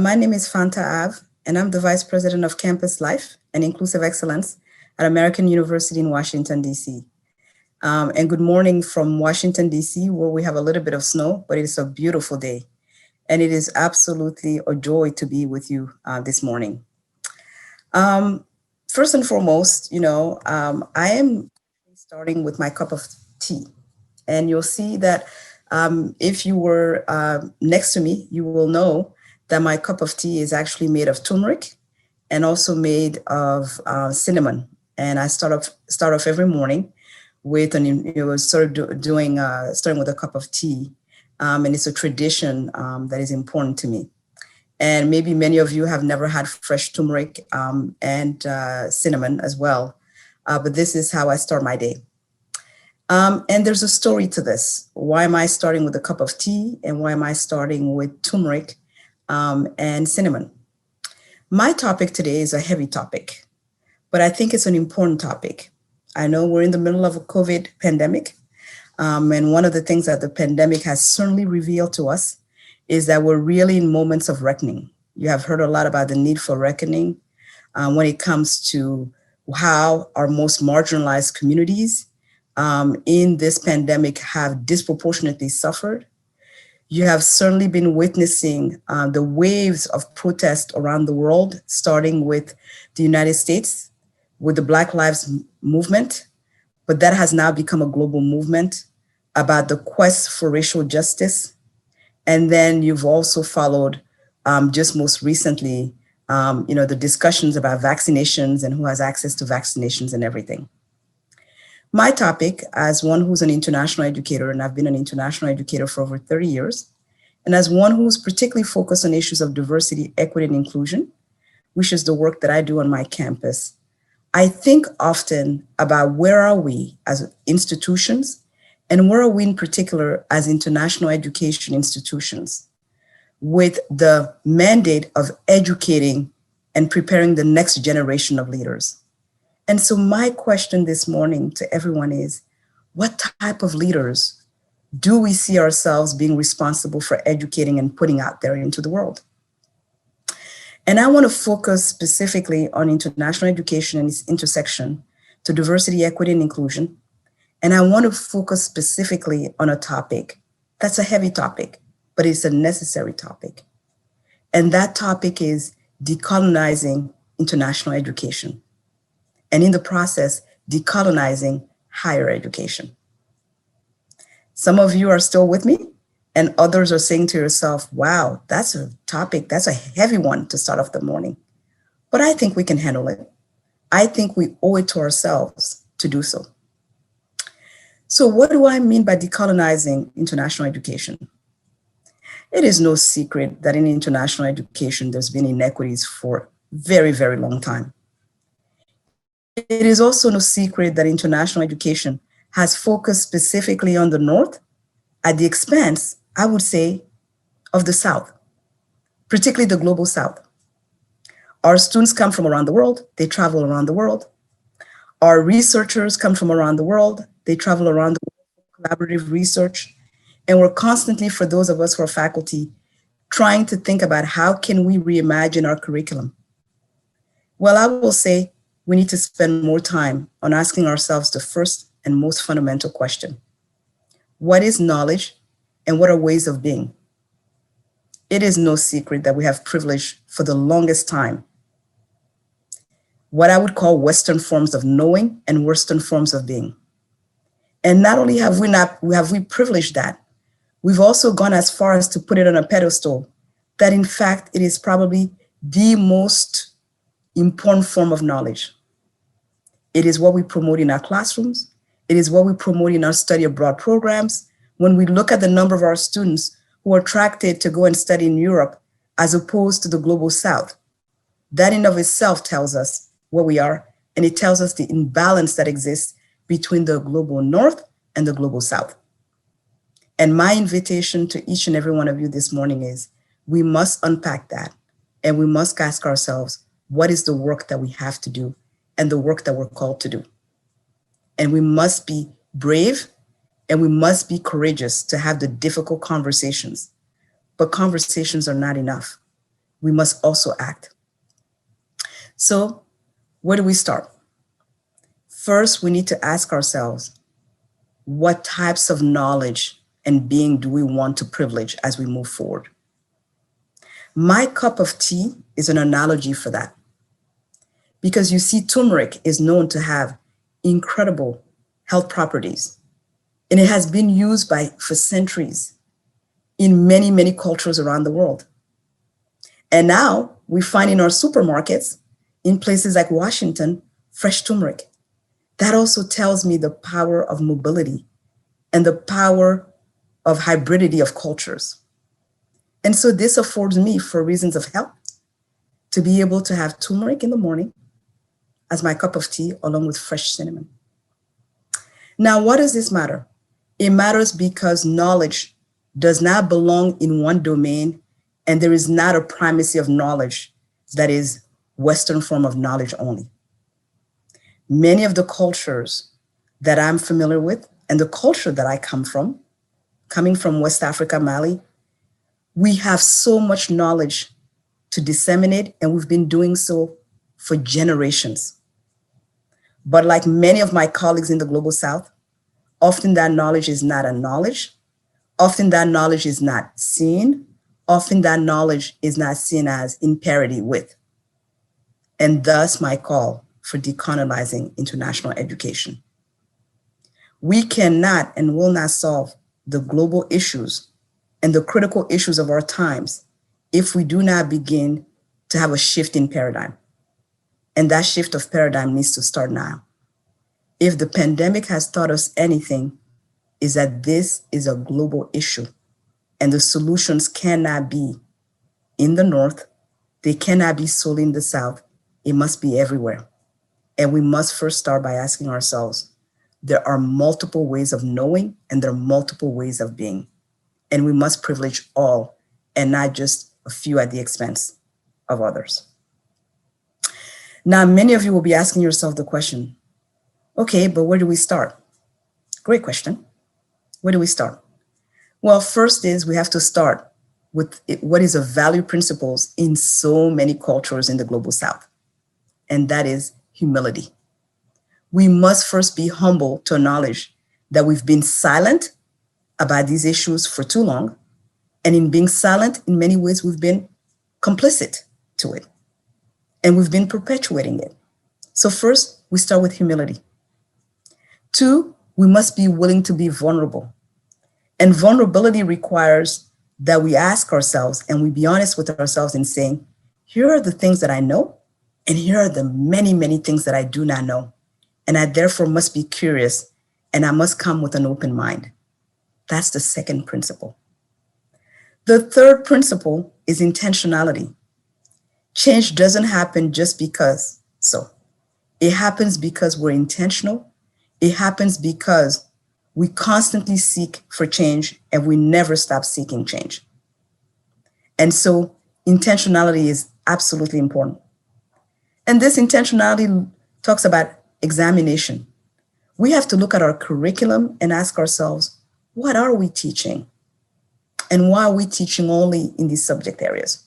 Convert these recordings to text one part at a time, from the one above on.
My name is FANTA Av, and I'm the Vice President of Campus Life and Inclusive Excellence at American University in Washington, D.C. And good morning from Washington, D.C., where we have a little bit of snow, but it's a beautiful day. And it is absolutely a joy to be with you this morning. First and foremost, I am starting with my cup of tea. And you'll see that if you were next to me, you will know that my cup of tea is actually made of turmeric and also made of cinnamon. And I start off every morning with starting with a cup of tea. And it's a tradition that is important to me. And maybe many of you have never had fresh turmeric and cinnamon as well. But this is how I start my day. And there's a story to this. Why am I starting with a cup of tea? And why am I starting with turmeric and cinnamon? My topic today is a heavy topic, but I think it's an important topic. I know we're in the middle of a COVID pandemic. And one of the things that the pandemic has certainly revealed to us is that we're really in moments of reckoning. You have heard a lot about the need for reckoning when it comes to how our most marginalized communities in this pandemic have disproportionately suffered. You have certainly been witnessing the waves of protest around the world, starting with the United States, with the Black Lives Movement, but that has now become a global movement about the quest for racial justice. And then you've also followed just most recently, the discussions about vaccinations and who has access to vaccinations and everything. My topic, as one who's an international educator, and I've been an international educator for over 30 years, and as one who's particularly focused on issues of diversity, equity, and inclusion, which is the work that I do on my campus, I think often about where are we as institutions, and where are we in particular as international education institutions, with the mandate of educating and preparing the next generation of leaders. And so my question this morning to everyone is, what type of leaders do we see ourselves being responsible for educating and putting out there into the world? And I want to focus specifically on international education and its intersection to diversity, equity, and inclusion. And I want to focus specifically on a topic that's a heavy topic, but it's a necessary topic. And that topic is decolonizing international education. And in the process, decolonizing higher education. Some of you are still with me, and others are saying to yourself, wow, that's a topic, that's a heavy one to start off the morning. But I think we can handle it. I think we owe it to ourselves to do so. So what do I mean by decolonizing international education? It is no secret that in international education, there's been inequities for a very, very long time. It is also no secret that international education has focused specifically on the North at the expense, I would say, of the South, particularly the global South. Our students come from around the world, they travel around the world. Our researchers come from around the world, they travel around the world for collaborative research. And we're constantly, for those of us who are faculty, trying to think about how can we reimagine our curriculum. Well, I will say, we need to spend more time on asking ourselves the first and most fundamental question. What is knowledge and what are ways of being? It is no secret that we have privilege for the longest time. What I would call Western forms of knowing and Western forms of being. And not only have we privileged that, we've also gone as far as to put it on a pedestal that in fact it is probably the most important form of knowledge. It is what we promote in our classrooms. It is what we promote in our study abroad programs. When we look at the number of our students who are attracted to go and study in Europe as opposed to the global South, that in of itself tells us where we are, and it tells us the imbalance that exists between the global North and the global South. And my invitation to each and every one of you this morning is, we must unpack that, and we must ask ourselves, what is the work that we have to do and the work that we're called to do? And we must be brave and we must be courageous to have the difficult conversations. But conversations are not enough. we must also act. So where do we start? First, we need to ask ourselves, what types of knowledge and being do we want to privilege as we move forward? My cup of tea is an analogy for that. Because you see, turmeric is known to have incredible health properties, and it has been used for centuries in many, many cultures around the world. And now we find in our supermarkets, in places like Washington, fresh turmeric. That also tells me the power of mobility and the power of hybridity of cultures. And so this affords me, for reasons of health, to be able to have turmeric in the morning as my cup of tea, along with fresh cinnamon. Now, why does this matter? It matters because knowledge does not belong in one domain, and there is not a primacy of knowledge that is Western form of knowledge only. Many of the cultures that I'm familiar with and the culture that I come from, coming from West Africa, Mali, we have so much knowledge to disseminate, and we've been doing so for generations. But like many of my colleagues in the Global South, often that knowledge is not a knowledge. Often that knowledge is not seen. Often that knowledge is not seen as in parity with. And thus my call for decolonizing international education. We cannot and will not solve the global issues and the critical issues of our times if we do not begin to have a shift in paradigm. And that shift of paradigm needs to start now. If the pandemic has taught us anything, is that this is a global issue, and the solutions cannot be in the North. They cannot be solely in the South. It must be everywhere. And we must first start by asking ourselves, there are multiple ways of knowing, and there are multiple ways of being. And we must privilege all, and not just a few at the expense of others. Now, many of you will be asking yourself the question, okay, but where do we start? Great question. Where do we start? Well, first is we have to start with what is a value principles in so many cultures in the Global South, and that is humility. We must first be humble to acknowledge that we've been silent about these issues for too long, and in being silent, in many ways, we've been complicit to it, and we've been perpetuating it. So first, we start with humility. Two, we must be willing to be vulnerable. And vulnerability requires that we ask ourselves and we be honest with ourselves in saying, here are the things that I know, and here are the many, many things that I do not know. And I therefore must be curious, and I must come with an open mind. That's the second principle. The third principle is intentionality. Change doesn't happen just because so. It happens because we're intentional. It happens because we constantly seek for change, and we never stop seeking change. And so intentionality is absolutely important. And this intentionality talks about examination. We have to look at our curriculum and ask ourselves, what are we teaching? And why are we teaching only in these subject areas?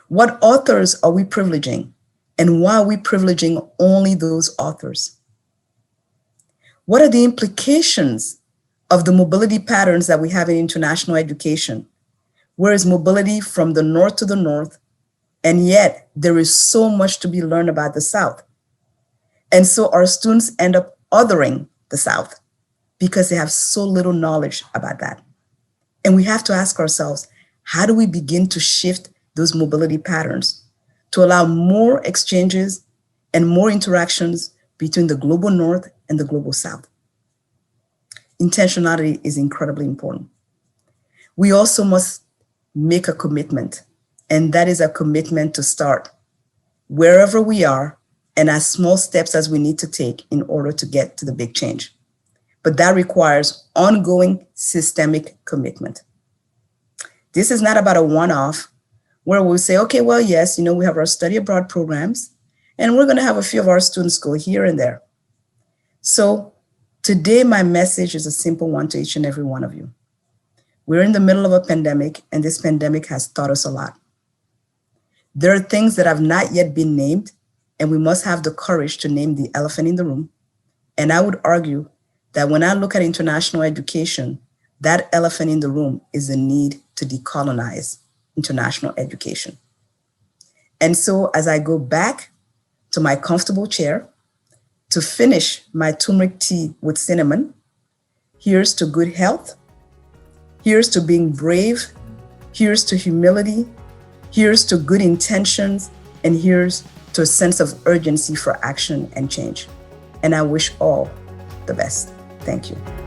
What authors are we privileging? And why are we privileging only those authors? What are the implications of the mobility patterns that we have in international education? Where is mobility from the North to the North? And yet there is so much to be learned about the South. And so our students end up othering the South because they have so little knowledge about that. And we have to ask ourselves, how do we begin to shift those mobility patterns to allow more exchanges and more interactions between the global North and the global South? Intentionality is incredibly important. We also must make a commitment, and that is a commitment to start wherever we are and as small steps as we need to take in order to get to the big change. But that requires ongoing systemic commitment. This is not about a one-off where we say, okay, well, yes, we have our study abroad programs, and we're going to have a few of our students go here and there. So today, my message is a simple one to each and every one of you. We're in the middle of a pandemic, and this pandemic has taught us a lot. There are things that have not yet been named, and we must have the courage to name the elephant in the room. And I would argue that when I look at international education, that elephant in the room is the need to decolonize international education. And so as I go back to my comfortable chair to finish my turmeric tea with cinnamon, here's to good health, here's to being brave, here's to humility, here's to good intentions, and here's to a sense of urgency for action and change. And I wish all the best. Thank you.